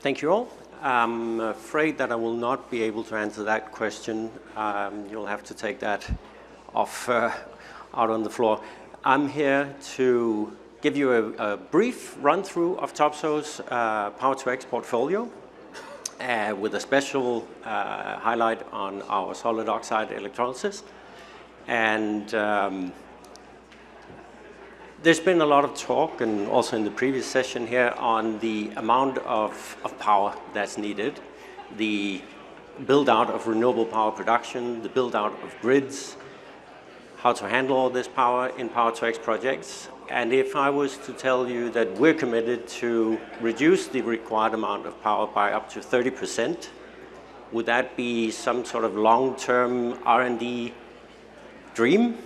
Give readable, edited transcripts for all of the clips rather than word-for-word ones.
Thank you all. I'm afraid that I will not be able to answer that question. You'll have to take that off out on the floor. I'm here to give you a brief run-through of Topsoe's Power-to-X portfolio with a special highlight on our solid oxide electrolysis. And there's been a lot of talk, and also in the previous session here, on the amount of power that's needed, the build-out of renewable power production, the build-out of grids, how to handle all this power in Power-to-X projects. And if I was to tell you that we're committed to reduce the required amount of power by up to 30%, would that be some sort of long-term R&D dream?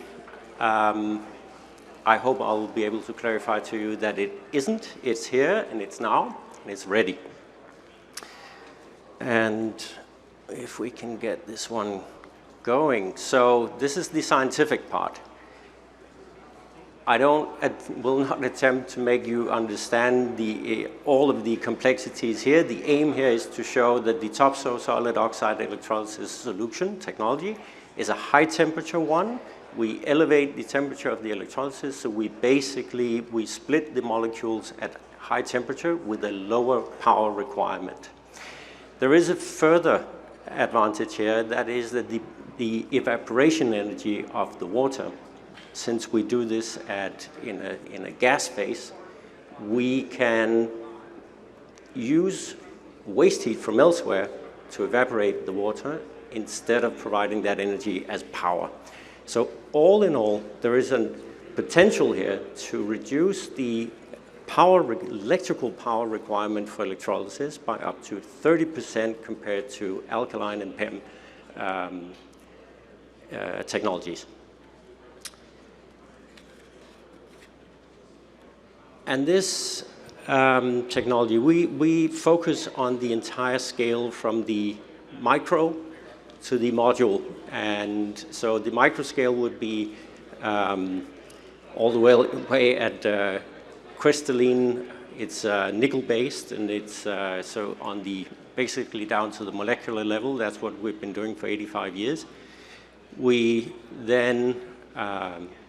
I hope I'll be able to clarify to you that it isn't. It's here, and it's now, and it's ready. And if we can get this one going. So this is the scientific part. I will not attempt to make you understand all of the complexities here. The aim here is to show that the Topsoe solid oxide electrolysis solution technology is a high temperature one. We elevate the temperature of the electrolysis, so we split the molecules at high temperature with a lower power requirement. There is a further advantage here, that is that the evaporation energy of the water, since we do this in a gas phase, we can use waste heat from elsewhere to evaporate the water instead of providing that energy as power. So all in all, there is a potential here to reduce the electrical power requirement for electrolysis by up to 30% compared to alkaline and PEM technologies. And this technology, we focus on the entire scale from the micro to the module. And so the micro scale would be all the way at crystalline. It's nickel-based, and it's so on the basically down to the molecular level. That's what we've been doing for 85 years. We then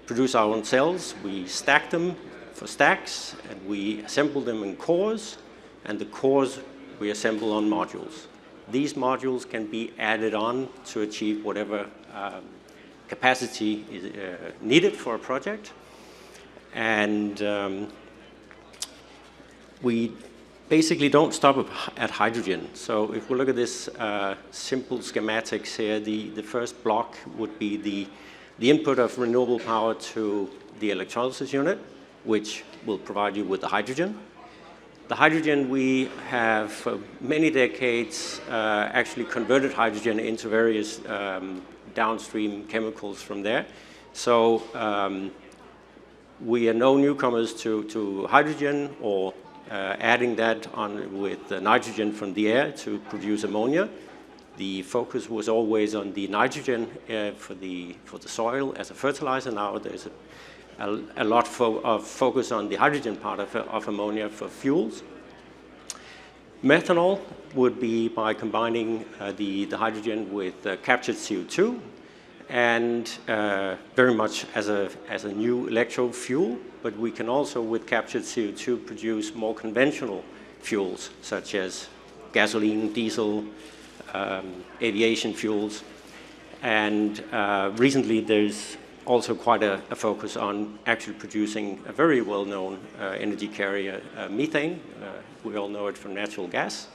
produce our own cells. We stack them for stacks, and we assemble them in cores, and the cores we assemble on modules. These modules can be added on to achieve whatever capacity is needed for a project. And we basically don't stop at hydrogen. So if we look at this simple schematics here, the first block would be the input of renewable power to the electrolysis unit, which will provide you with the hydrogen. The hydrogen, we have for many decades actually converted hydrogen into various downstream chemicals from there. So we are no newcomers to hydrogen or adding that on with the nitrogen from the air to produce ammonia. The focus was always on the nitrogen for the soil as a fertilizer. Now there's a lot of focus on the hydrogen part of ammonia for fuels. Methanol would be by combining the hydrogen with captured CO2, and very much as a new electro fuel. But we can also, with captured CO2, produce more conventional fuels, such as gasoline, diesel, aviation fuels. And recently there's also quite a focus on actually producing a very well-known energy carrier, methane. We all know it from natural gas.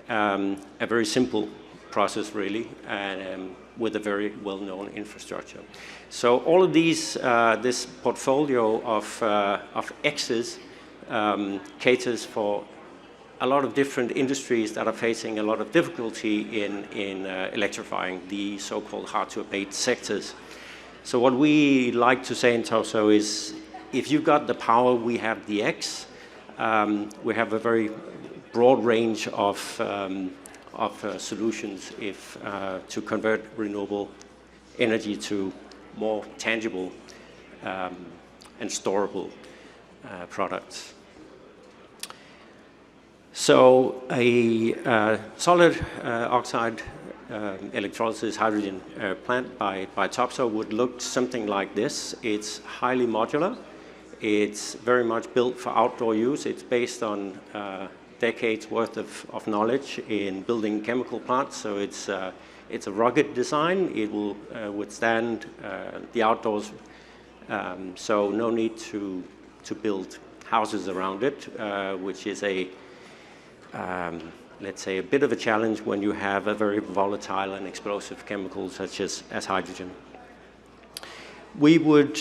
A very simple process, really, and with a very well-known infrastructure. So all of these, this portfolio of X's caters for a lot of different industries that are facing a lot of difficulty in electrifying the so-called hard-to-abate sectors. So what we like to say in Topsoe is, if you've got the power, we have the X. We have a very broad range of solutions to convert renewable energy to more tangible and storable products. So So a solid oxide electrolysis hydrogen plant by Topsoe would look something like this. It's highly modular. It's very much built for outdoor use. It's based on decades worth of knowledge in building chemical plants. So it's a rugged design. It will withstand the outdoors. So no need to build houses around it, which is let's say, a bit of a challenge when you have a very volatile and explosive chemical such as hydrogen. We would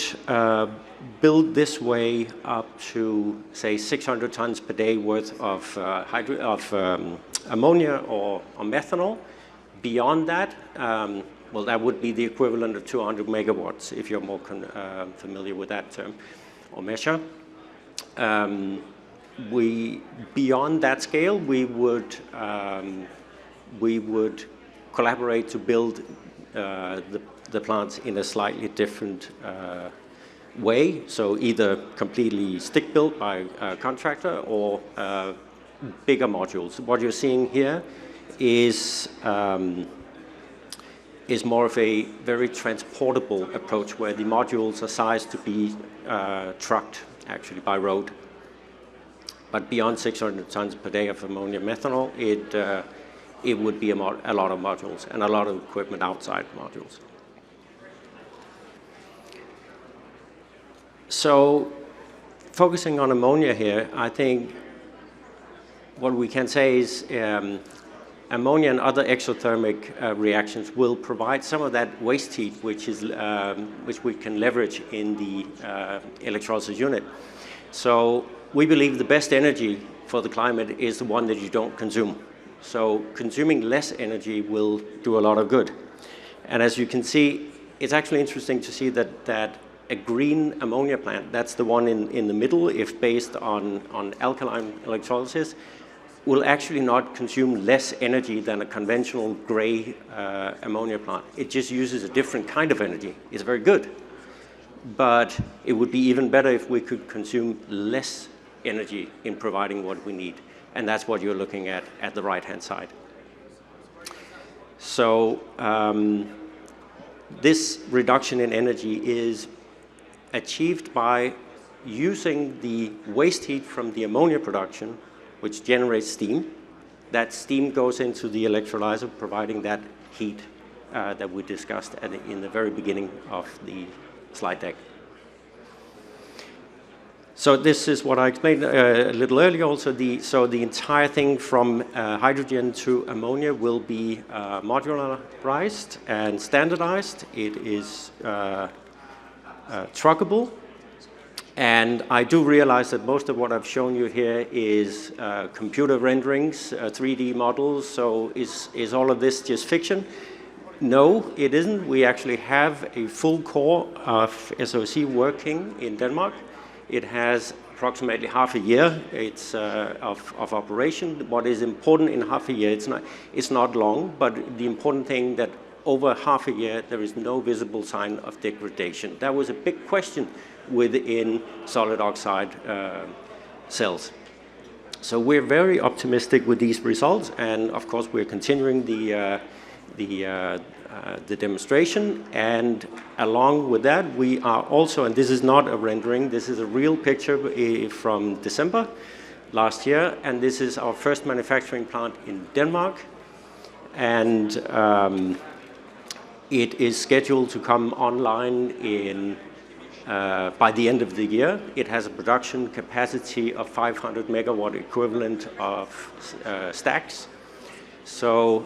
build this way up to, say, 600 tons per day worth of ammonia or methanol. Beyond that, well, that would be the equivalent of 200 megawatts, if you're more familiar with that term or measure. Beyond that scale, we would collaborate to build the plants in a slightly different way. So either completely stick-built by a contractor or bigger modules. What you're seeing here is more of a very transportable approach where the modules are sized to be trucked actually by road. But beyond 600 tons per day of ammonia methanol, it would be a lot of modules and a lot of equipment outside modules. So focusing on ammonia here, I think what we can say is ammonia and other exothermic reactions will provide some of that waste heat which we can leverage in the electrolysis unit. So we believe the best energy for the climate is the one that you don't consume. So consuming less energy will do a lot of good. And as you can see, it's actually interesting to see that a green ammonia plant, that's the one in the middle, if based on alkaline electrolysis, will actually not consume less energy than a conventional gray ammonia plant. It just uses a different kind of energy. It's very good. But it would be even better if we could consume less energy in providing what we need. And that's what you're looking at the right-hand side. So this reduction in energy is achieved by using the waste heat from the ammonia production, which generates steam. That steam goes into the electrolyzer, providing that heat that we discussed in the very beginning of the slide deck. So this is what I explained a little earlier also. So the entire thing from hydrogen to ammonia will be modularized and standardized. It is truckable. And I do realize that most of what I've shown you here is computer renderings, 3D models. So is all of this just fiction? No, it isn't. We actually have a full core of SOC working in Denmark. It has approximately half a year of operation. What is important in half a year, it's not long, but the important thing that over half a year, there is no visible sign of degradation. That was a big question within solid oxide cells. So we're very optimistic with these results, and of course we're continuing the demonstration, and along with that we are also, and this is not a rendering, this is a real picture from December last year, and this is our first manufacturing plant in Denmark, and it is scheduled to come online by the end of the year. It has a production capacity of 500 megawatt equivalent of stacks. So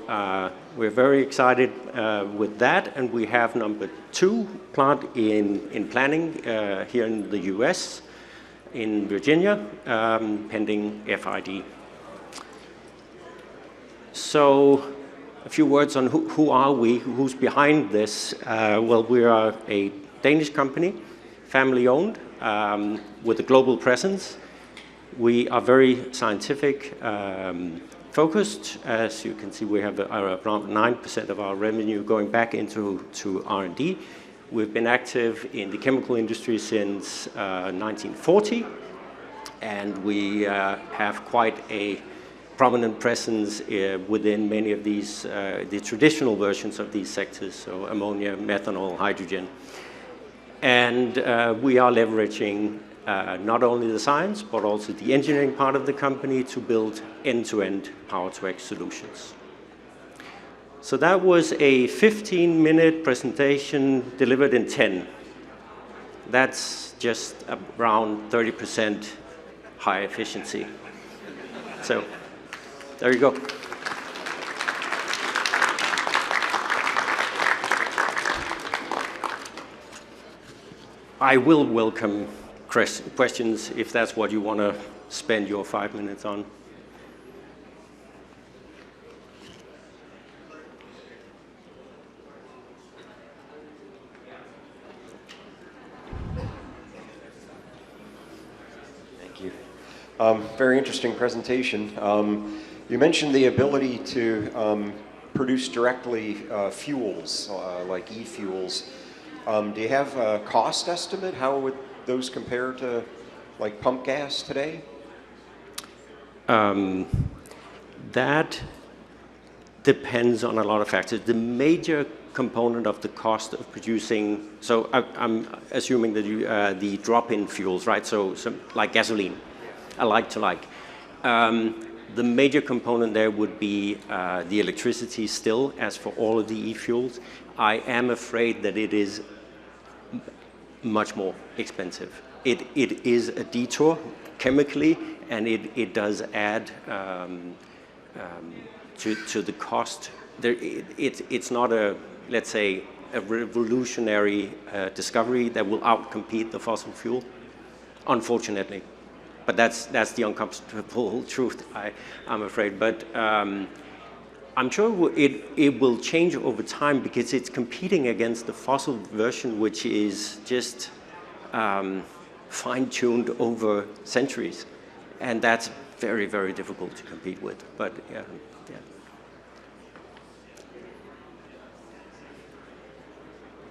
we're very excited with that, and we have number 2 plant in planning here in the US, in Virginia, pending FID. So a few words on who are we, who's behind this. Well, we are a Danish company, family-owned, with a global presence. We are very scientific focused. As you can see, we have around 9% of our revenue going back into R&D. We've been active in the chemical industry since 1940, and we have quite a prominent presence within many of these, the traditional versions of these sectors, so ammonia, methanol, hydrogen. And we are leveraging not only the science, but also the engineering part of the company to build end-to-end Power-to-X solutions. So that was a 15-minute presentation delivered in 10. That's just around 30% high efficiency. So there you go. I will welcome questions if that's what you want to spend your 5 minutes on. Thank you. Very interesting presentation. You mentioned the ability to produce directly fuels, like e-fuels. Do you have a cost estimate? How would those compare to like pump gas today? That depends on a lot of factors. The major component of the cost of producing, so I'm assuming that you, the drop-in fuels, right? So like gasoline, a like-to-like. The major component there would be the electricity still, as for all of the e-fuels. I am afraid that it is much more expensive. It is a detour chemically, and it does add to the cost. It's not a, let's say, a revolutionary discovery that will outcompete the fossil fuel, unfortunately. But that's the uncomfortable truth, I'm afraid. But I'm sure it will change over time because it's competing against the fossil version, which is just fine-tuned over centuries. And that's very, very difficult to compete with. But yeah.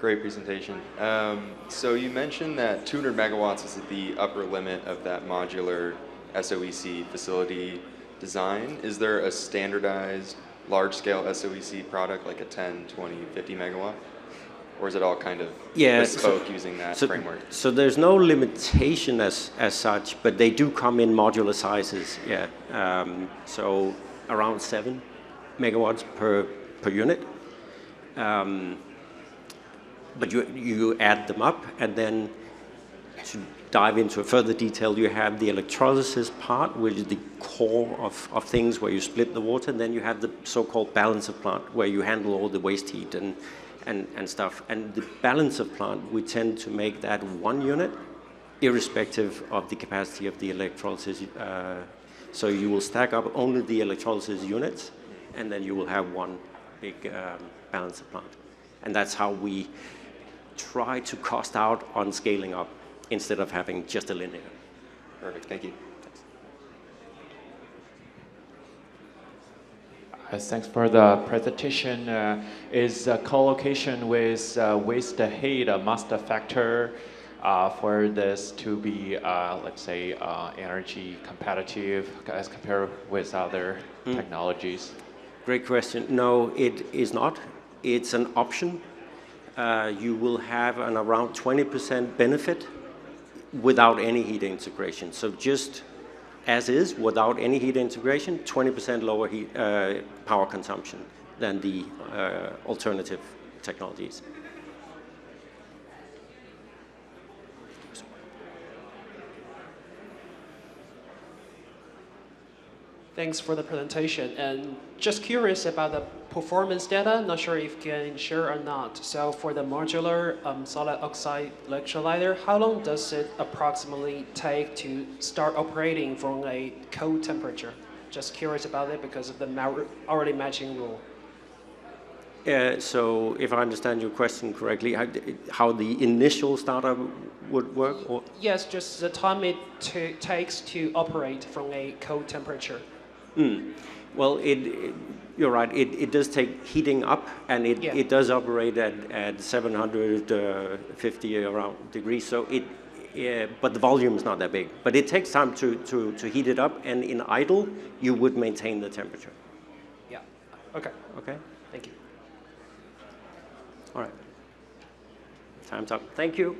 Great presentation. So you mentioned that 200 megawatts is the upper limit of that modular SOEC facility design. Is there a standardized large-scale SOEC product, like a 10, 20, 50 megawatt? Or is it all kind of bespoke using that framework? So there's no limitation as such, but they do come in modular sizes, yeah. So around 7 megawatts per unit. But you add them up, and then to dive into further detail, you have the electrolysis part, which is the core of things where you split the water, and then you have the so-called balancer plant, where you handle all the waste heat and stuff. And the balancer plant, we tend to make that one unit, irrespective of the capacity of the electrolysis. So you will stack up only the electrolysis units, and then you will have one big balancer plant. And that's how we try to cost out on scaling up instead of having just a linear. Perfect, thank you. Thanks for the presentation. Is co-location with waste heat a must factor for this to be, let's say, energy competitive as compared with other technologies? Great question. No, it is not. It's an option. You will have an around 20% benefit without any heat integration. So just as is, without any heat integration, 20% lower power consumption than the alternative technologies. Thanks for the presentation. And just curious about the performance data, not sure if you can share or not. So for the modular solid oxide electrolyzer, how long does it approximately take to start operating from a cold temperature? Just curious about it because of the hourly matching rule. So if I understand your question correctly, how the initial startup would work? Or? Yes, just the time it takes to operate from a cold temperature. Well, you're right. It does take heating up, and it does operate at 750 around degrees. So but the volume is not that big. But it takes time to heat it up, and in idle, you would maintain the temperature. Yeah. Okay. Okay? Thank you. All right. Time's up. Thank you.